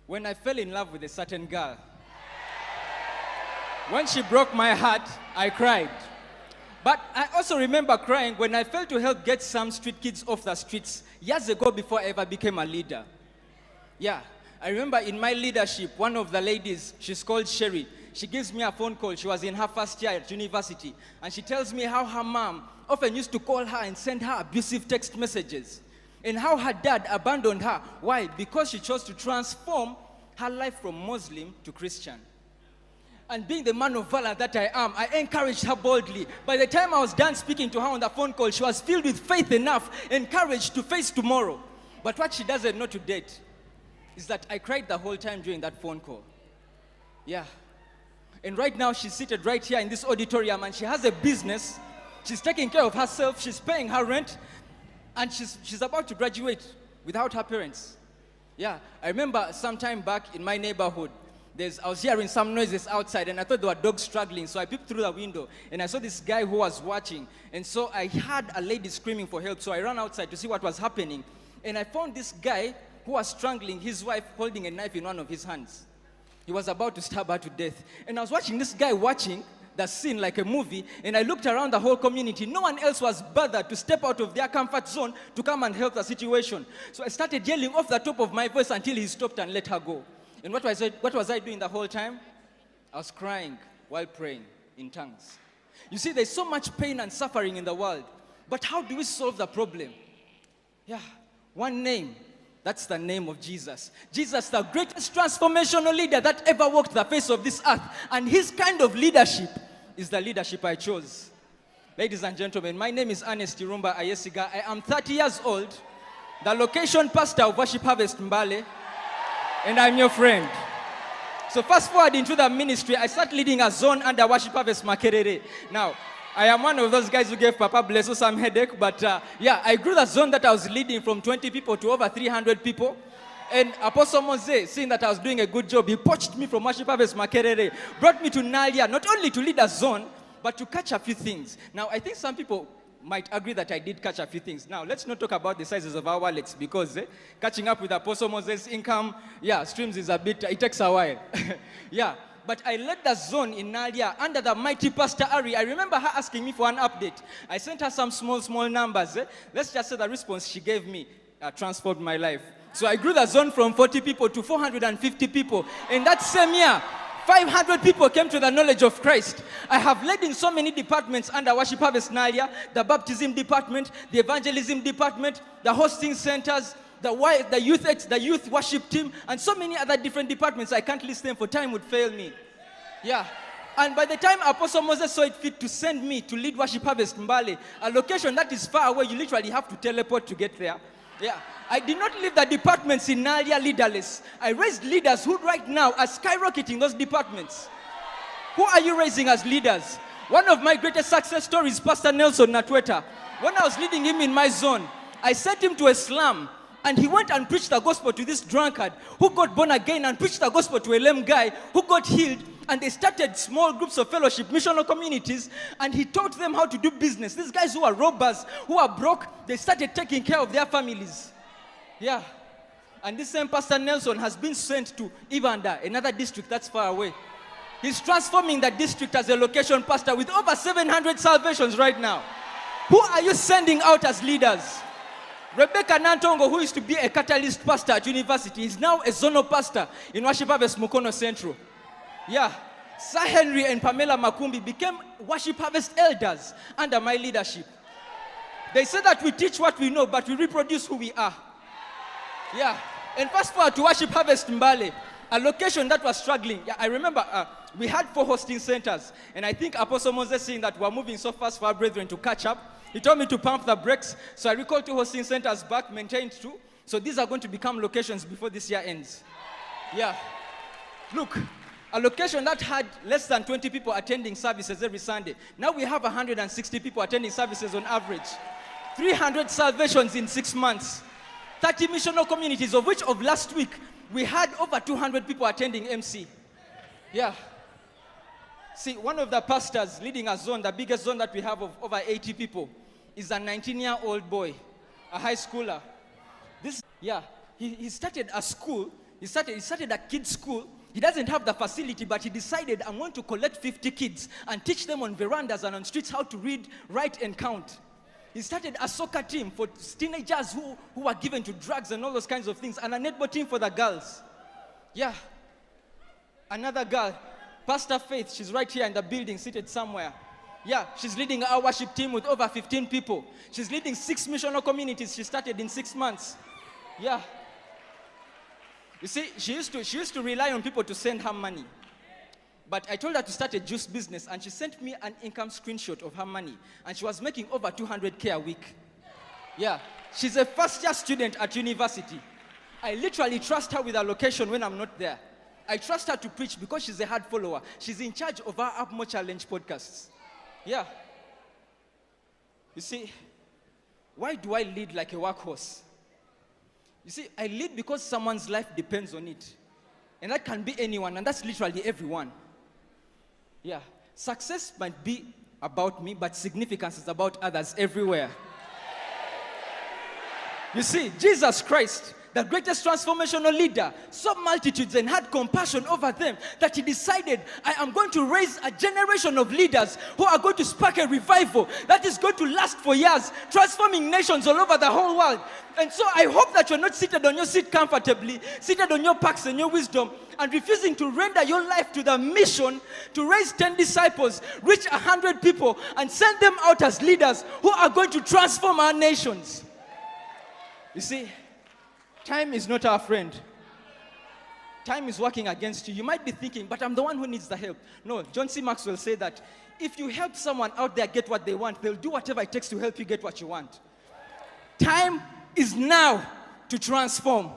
When I fell in love with a certain girl. When she broke my heart, I cried. But I also remember crying when I failed to help get some street kids off the streets years ago before I ever became a leader. Yeah, I remember in my leadership, one of the ladies, she's called Sherry, she gives me a phone call. She was in her first year at university. And she tells me how her mom often used to call her and send her abusive text messages. And how her dad abandoned her. Why? Because she chose to transform her life from Muslim to Christian. And being the man of valor that I am, I encouraged her boldly. By the time I was done speaking to her on the phone call, she was filled with faith enough and courage to face tomorrow. But what she doesn't know to date is that I cried the whole time during that phone call. Yeah. And right now, she's seated right here in this auditorium, and she has a business. She's taking care of herself. She's paying her rent. And she's about to graduate without her parents. Yeah, I remember some time back in my neighborhood, I was hearing some noises outside, and I thought there were dogs struggling. So I peeped through the window, and I saw this guy who was watching. And so I heard a lady screaming for help. So I ran outside to see what was happening. And I found this guy who was strangling his wife, holding a knife in one of his hands. He was about to stab her to death. And I was watching this guy watching the scene like a movie, and I looked around the whole community. No one else was bothered to step out of their comfort zone to come and help the situation. So I started yelling off the top of my voice until he stopped and let her go. And what was I doing the whole time? I was crying while praying in tongues. You see, there's so much pain and suffering in the world. But how do we solve the problem? Yeah, one name. That's the name of Jesus. Jesus, the greatest transformational leader that ever walked the face of this earth. And his kind of leadership is the leadership I chose. Ladies and gentlemen, my name is Ernest Irumba Ayesiga. I am 30 years old, the location pastor of Worship Harvest Naalya, and I'm your friend. So fast forward into the ministry, I start leading a zone under Worship Harvest Makerere. Now, I am one of those guys who gave Papa Blesso some headache, but yeah, I grew the zone that I was leading from 20 people to over 300 people. And Apostle Mose, seeing that I was doing a good job, he poached me from Worship Harvest Makerere, brought me to Naalya, not only to lead a zone, but to catch a few things. Now, I think some people might agree that I did catch a few things. Now, let's not talk about the sizes of our wallets, because catching up with Apostle Moses' income, streams is a bit, it takes a while. Yeah. But I led the zone in Naalya under the mighty Pastor Ari. I remember her asking me for an update. I sent her some small numbers. Let's just say the response she gave me transformed my life. So I grew the zone from 40 people to 450 people. In that same year, 500 people came to the knowledge of Christ. I have led in so many departments under Worship Harvest Naalya, the baptism department, the evangelism department, the hosting centers, the youth worship team, and so many other different departments. I can't list them for time would fail me. Yeah. And by the time Apostle Moses saw it fit to send me to lead Worship Harvest Naalya, a location that is far away, you literally have to teleport to get there. Yeah. I did not leave the departments in Naalya leaderless. I raised leaders who right now are skyrocketing those departments. Who are you raising as leaders? One of my greatest success stories is Pastor Nelson Natweta. When I was leading him in my zone, I sent him to a slum. And he went and preached the gospel to this drunkard who got born again, and preached the gospel to a lame guy who got healed. And they started small groups of fellowship, missional communities, and he taught them how to do business. These guys who are robbers, who are broke, they started taking care of their families. Yeah. And this same Pastor Nelson has been sent to Ivanda, another district that's far away. He's transforming that district as a location pastor with over 700 salvations right now. Who are you sending out as leaders? Rebecca Nantongo, who used to be a catalyst pastor at university, is now a zonal pastor in Worship Harvest Mukono Central. Yeah. Sir Henry and Pamela Makumbi became Worship Harvest elders under my leadership. They say that we teach what we know, but we reproduce who we are. Yeah. And fast forward to Worship Harvest Naalya, a location that was struggling. Yeah, I remember we had 4 hosting centers, and I think Apostle Moses, seeing that we're moving so fast for our brethren to catch up, he told me to pump the brakes. So I recalled 2 hosting centers back, maintained 2. So these are going to become locations before this year ends. Yeah. Look, a location that had less than 20 people attending services every Sunday. Now we have 160 people attending services on average. 300 salvations in 6 months. 30 missional communities, of which of last week, we had over 200 people attending MC. Yeah. See, one of the pastors leading a zone, the biggest zone that we have of over 80 people, is a 19-year-old boy, a high schooler. He started a school He started a kids' school. He doesn't have the facility, but he decided, I'm going to collect 50 kids and teach them on verandas and on streets how to read, write, and count. He started a soccer team for teenagers who were given to drugs and all those kinds of things, and a netball team for the girls. Yeah. Another girl, Pastor Faith, she's right here in the building, seated somewhere. Yeah, she's leading our worship team with over 15 people. She's leading 6 missional communities she started in 6 months. Yeah. You see, she used to rely on people to send her money. But I told her to start a juice business, and she sent me an income screenshot of her money. And she was making over 200K a week. Yeah. She's a first-year student at university. I literally trust her with her location when I'm not there. I trust her to preach because she's a hard follower. She's in charge of our Up More Challenge podcasts. Yeah. You see, why do I lead like a workhorse? You see, I lead because someone's life depends on it. And that can be anyone, and that's literally everyone. Yeah. Success might be about me, but significance is about others everywhere. You see, Jesus Christ, the greatest transformational leader, saw multitudes and had compassion over them that he decided, I am going to raise a generation of leaders who are going to spark a revival that is going to last for years, transforming nations all over the whole world. And so I hope that you're not seated on your seat comfortably, seated on your packs and your wisdom, and refusing to render your life to the mission to raise 10 disciples, reach 100 people, and send them out as leaders who are going to transform our nations. You see, time is not our friend. Time is working against you. You might be thinking, but I'm the one who needs the help. No, John C. Maxwell said that if you help someone out there get what they want, they'll do whatever it takes to help you get what you want. Time is now to transform.